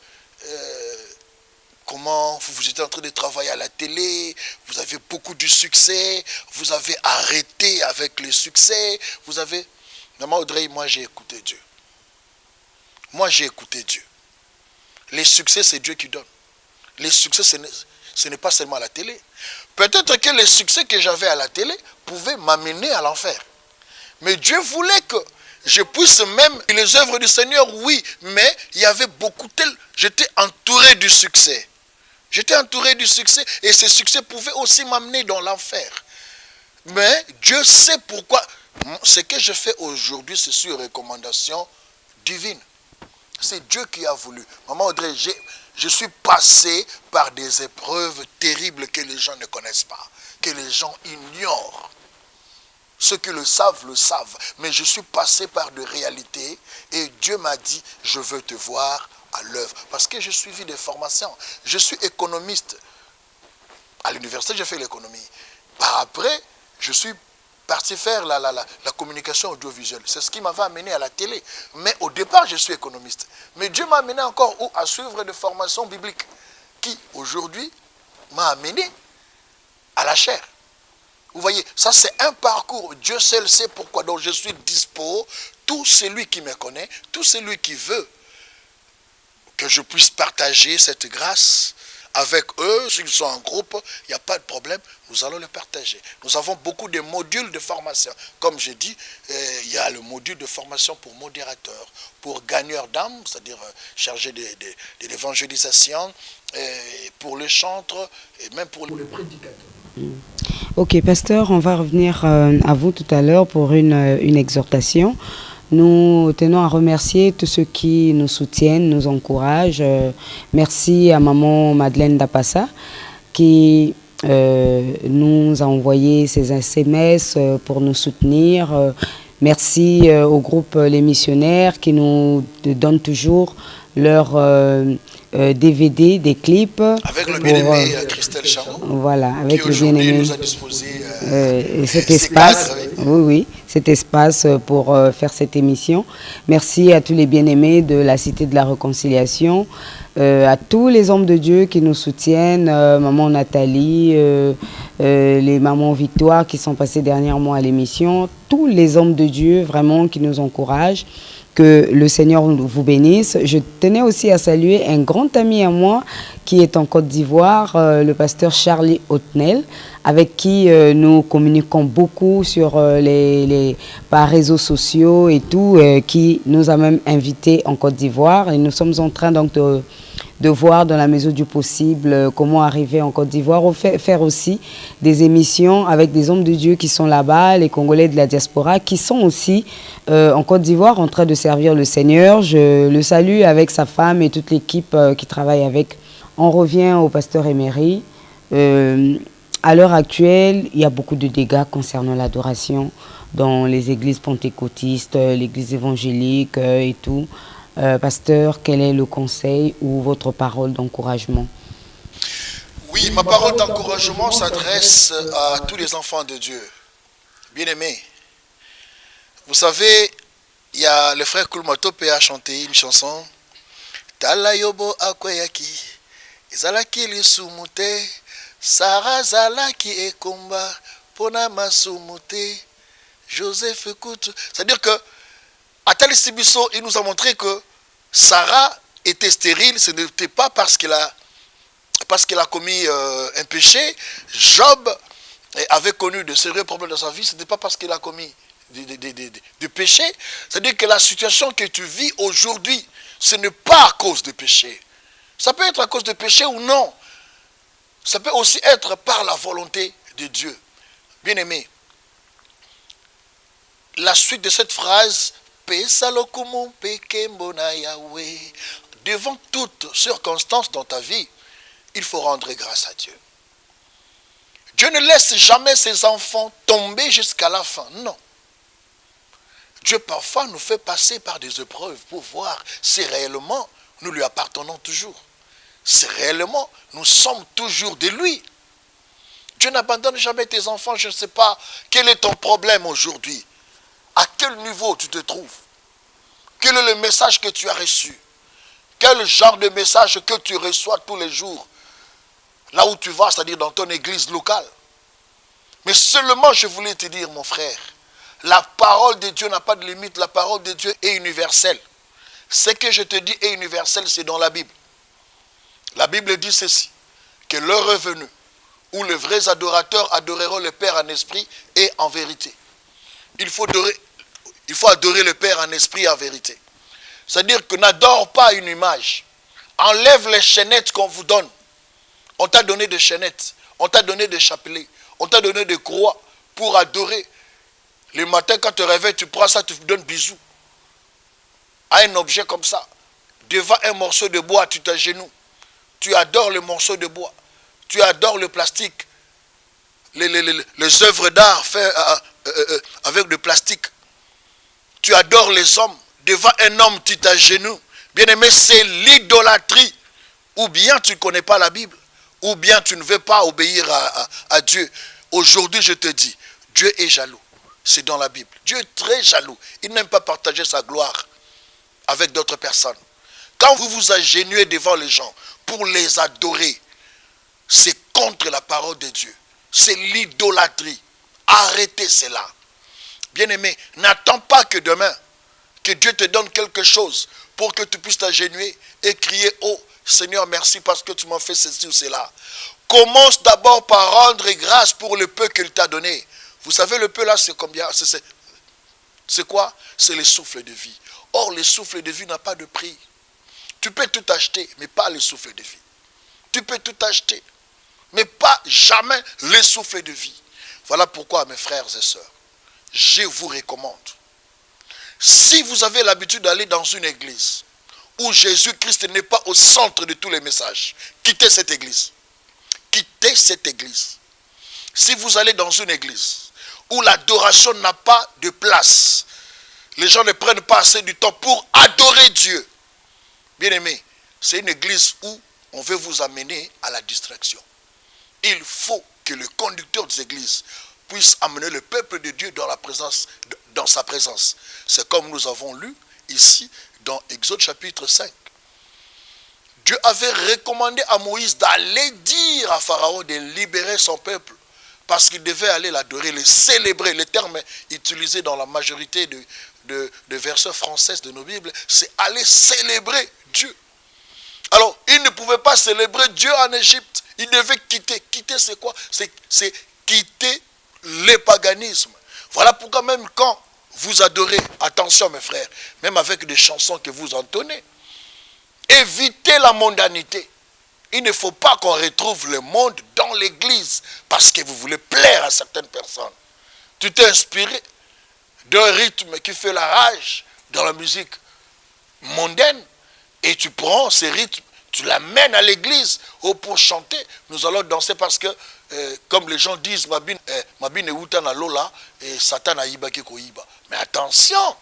comment vous êtes en train de travailler à la télé, vous avez beaucoup de succès, vous avez arrêté avec le succès, vous avez... Maman Audrey, moi j'ai écouté Dieu. Moi j'ai écouté Dieu. Les succès, c'est Dieu qui donne. Les succès, ce n'est pas seulement à la télé. Peut-être que les succès que j'avais à la télé pouvaient m'amener à l'enfer. Mais Dieu voulait que je puisse même... Les œuvres du Seigneur, oui, mais il y avait beaucoup tel... J'étais entouré du succès. J'étais entouré du succès et ces succès pouvaient aussi m'amener dans l'enfer. Mais Dieu sait pourquoi. Ce que je fais aujourd'hui, c'est sur recommandation divine. C'est Dieu qui a voulu. Maman Audrey, je suis passé par des épreuves terribles que les gens ne connaissent pas, que les gens ignorent. Ceux qui le savent, mais je suis passé par des réalités et Dieu m'a dit, je veux te voir à l'œuvre. Parce que j'ai suivi des formations. Je suis économiste. À l'université, j'ai fait l'économie. Par après, je suis parti faire la communication audiovisuelle. C'est ce qui m'avait amené à la télé. Mais au départ, je suis économiste. Mais Dieu m'a amené encore à suivre des formations bibliques qui, aujourd'hui, m'a amené à la chair. Vous voyez, ça c'est un parcours. Dieu seul sait pourquoi. Donc je suis dispo. Tout celui qui me connaît, tout celui qui veut que je puisse partager cette grâce avec eux, s'ils sont en groupe, il n'y a pas de problème, nous allons le partager. Nous avons beaucoup de modules de formation. Comme j'ai dit, il y a le module de formation pour modérateur, pour gagneur d'âme, c'est-à-dire chargé de l'évangélisation, pour les chantres et même pour les prédicateurs.
Ok, pasteur, on va revenir à vous tout à l'heure pour une exhortation. Nous tenons à remercier tous ceux qui nous soutiennent, nous encouragent. Merci à maman Madeleine Dapassa qui nous a envoyé ses SMS pour nous soutenir. Merci au groupe Les Missionnaires qui nous donnent toujours leurs DVD, des clips.
Avec le bien-aimé Christelle Chameau.
Voilà, avec
qui
le bien-aimé.
nous a disposé
cet espace. Cadres, oui, cet espace pour faire cette émission. Merci à tous les bien-aimés de la Cité de la Réconciliation, à tous les hommes de Dieu qui nous soutiennent, maman Nathalie, les mamans Victoire qui sont passées dernièrement à l'émission, tous les hommes de Dieu vraiment qui nous encouragent. Que le Seigneur vous bénisse. Je tenais aussi à saluer un grand ami à moi qui est en Côte d'Ivoire, le pasteur Charlie Hotnel, avec qui nous communiquons beaucoup sur par réseaux sociaux et tout, qui nous a même invités en Côte d'Ivoire. Et nous sommes en train donc de voir dans la mesure du possible comment arriver en Côte d'Ivoire, faire aussi des émissions avec des hommes de Dieu qui sont là-bas, les Congolais de la diaspora, qui sont aussi en Côte d'Ivoire en train de servir le Seigneur. Je le salue avec sa femme et toute l'équipe qui travaille avec. On revient au pasteur Emery. À l'heure actuelle, il y a beaucoup de dégâts concernant l'adoration dans les églises pentecôtistes, l'église évangélique et tout. Pasteur, quel est le conseil ou votre parole d'encouragement?
Oui, ma parole d'encouragement s'adresse à tous les enfants de Dieu. Bien-aimés, vous savez, il y a le frère Koulmatope a chanté une chanson. Talayobo akweyaki, izalaki lisumute, Sarah zalaki ekomba, pona masumute, Joseph écoute. C'est-à-dire que Atali Sibiso, il nous a montré que Sarah était stérile, ce n'était pas parce qu'elle a commis un péché. Job avait connu de sérieux problèmes dans sa vie, ce n'était pas parce qu'il a commis de péché. C'est-à-dire que la situation que tu vis aujourd'hui, ce n'est pas à cause de péché. Ça peut être à cause de péché ou non. Ça peut aussi être par la volonté de Dieu. Bien-aimé, la suite de cette phrase, devant toute circonstance dans ta vie, il faut rendre grâce à Dieu. Dieu ne laisse jamais ses enfants tomber jusqu'à la fin, non. Dieu parfois nous fait passer par des épreuves pour voir si réellement nous lui appartenons toujours. Si réellement nous sommes toujours de lui. Dieu n'abandonne jamais tes enfants. Je ne sais pas quel est ton problème aujourd'hui. À quel niveau tu te trouves? Quel est le message que tu as reçu? Quel genre de message que tu reçois tous les jours? Là où tu vas, c'est-à-dire dans ton église locale. Mais seulement je voulais te dire, mon frère, la parole de Dieu n'a pas de limite. La parole de Dieu est universelle. Ce que je te dis est universel, c'est dans la Bible. La Bible dit ceci, que l'heure est venue où les vrais adorateurs adoreront le Père en esprit et en vérité. Il faut adorer le Père en esprit et en vérité. C'est-à-dire que n'adore pas une image. Enlève les chaînettes qu'on vous donne. On t'a donné des chaînettes, on t'a donné des chapelets, on t'a donné des croix pour adorer. Le matin, quand tu te réveilles, tu prends ça, tu te donnes bisous. À un objet comme ça. Devant un morceau de bois, tu t'agenouilles. Tu adores le morceau de bois. Tu adores le plastique. Les œuvres d'art faites avec du plastique. Tu adores les hommes. Devant un homme, tu t'agenouilles. Bien-aimé, c'est l'idolâtrie. Ou bien tu ne connais pas la Bible. Ou bien tu ne veux pas obéir à Dieu. Aujourd'hui, je te dis, Dieu est jaloux. C'est dans la Bible. Dieu est très jaloux. Il n'aime pas partager sa gloire avec d'autres personnes. Quand vous vous agenouillez devant les gens pour les adorer, c'est contre la parole de Dieu. C'est l'idolâtrie. Arrêtez cela. Bien-aimé, n'attends pas que demain, que Dieu te donne quelque chose pour que tu puisses t'agenouiller et crier, oh Seigneur, merci parce que tu m'as fait ceci ou cela. Commence d'abord par rendre grâce pour le peu qu'il t'a donné. Vous savez, le peu là, c'est combien? C'est quoi? C'est le souffle de vie. Or, le souffle de vie n'a pas de prix. Tu peux tout acheter, mais pas le souffle de vie. Tu peux tout acheter, mais pas jamais le souffle de vie. Voilà pourquoi, mes frères et sœurs, je vous recommande, si vous avez l'habitude d'aller dans une église où Jésus-Christ n'est pas au centre de tous les messages, quittez cette église. Quittez cette église. Si vous allez dans une église où l'adoration n'a pas de place, les gens ne prennent pas assez du temps pour adorer Dieu. Bien aimé, c'est une église où on veut vous amener à la distraction. Il faut que le conducteur des églises puisse amener le peuple de Dieu dans sa présence. C'est comme nous avons lu ici dans Exode chapitre 5. Dieu avait recommandé à Moïse d'aller dire à Pharaon de libérer son peuple parce qu'il devait aller l'adorer, le célébrer. Le terme utilisé dans la majorité de versets françaises de nos Bibles, c'est aller célébrer Dieu. Alors, il ne pouvait pas célébrer Dieu en Égypte. Il devait quitter. Quitter, c'est quoi? C'est quitter le paganisme. Voilà pourquoi même quand vous adorez, attention mes frères, même avec des chansons que vous entonnez, évitez la mondanité. Il ne faut pas qu'on retrouve le monde dans l'église parce que vous voulez plaire à certaines personnes. Tu t'es inspiré d'un rythme qui fait la rage dans la musique mondaine et tu prends ce rythme, tu l'amènes à l'église pour chanter. Nous allons danser parce que, comme les gens disent, Mabine Euta na Lola et Satan a Ibaki Koiba. Mais attention,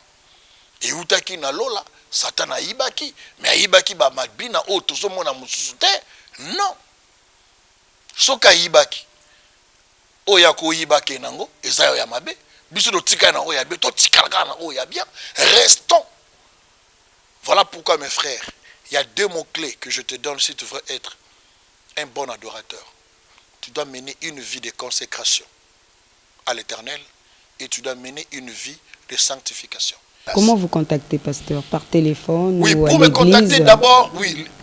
Eutaki na Lola, Satan a Ibaki. Mais Ibaki ba Mabina o tozo mona mususute. Non. Soka Ibaki. Oya ko Ibaki nango, ezayo ya mabe. Biso tika na oya be, to tikalaka na oya bien. Restons. Voilà pourquoi mes frères, il y a deux mots-clés que je te donne si tu veux être un bon adorateur. Tu dois mener une vie de consécration à l'Éternel et tu dois mener une vie de sanctification.
Comment vous contactez, pasteur? Par téléphone
oui,
ou à
pour me contacter
l'église?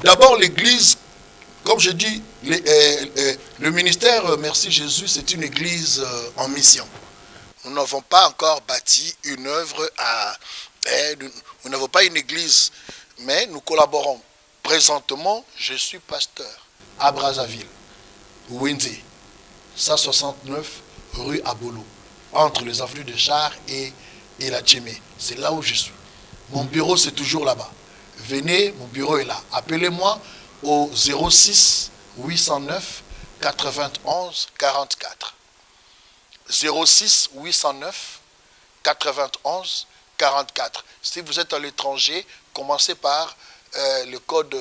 d'abord l'église, comme je dis, le ministère Merci Jésus, c'est une église en mission. nous n'avons pas encore bâti une œuvre nous n'avons pas une église, mais nous collaborons. Présentement, je suis pasteur à Brazzaville, Wenze, 169 rue Abolo, entre les avenues de Char et la Tchémé. C'est là où je suis. Mon bureau, c'est toujours là-bas. Venez, mon bureau est là. Appelez-moi au 06 809 91 44. 06 809 91 44. Si vous êtes à l'étranger, commencez par le code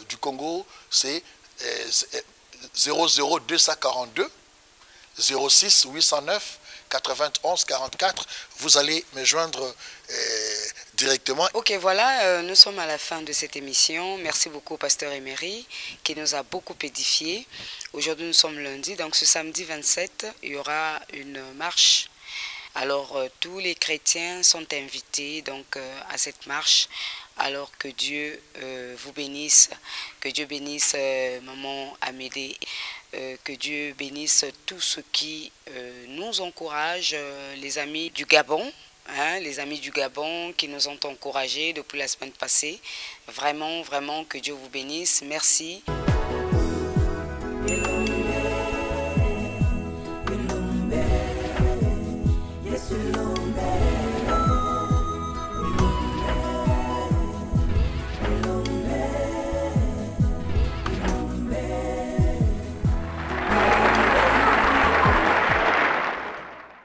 du Congo, c'est 00242 06 809 91 44. Vous allez me joindre directement.
Ok, voilà, nous sommes à la fin de cette émission. Merci beaucoup, Pasteur Emery, qui nous a beaucoup édifié. Aujourd'hui, nous sommes lundi, donc ce samedi 27, il y aura une marche. Alors, tous les chrétiens sont invités donc à cette marche. Alors que Dieu vous bénisse, que Dieu bénisse Maman Amédée, que Dieu bénisse tous ceux qui nous encouragent, les amis du Gabon. Les amis du Gabon qui nous ont encouragés depuis la semaine passée. Vraiment, vraiment, que Dieu vous bénisse. Merci.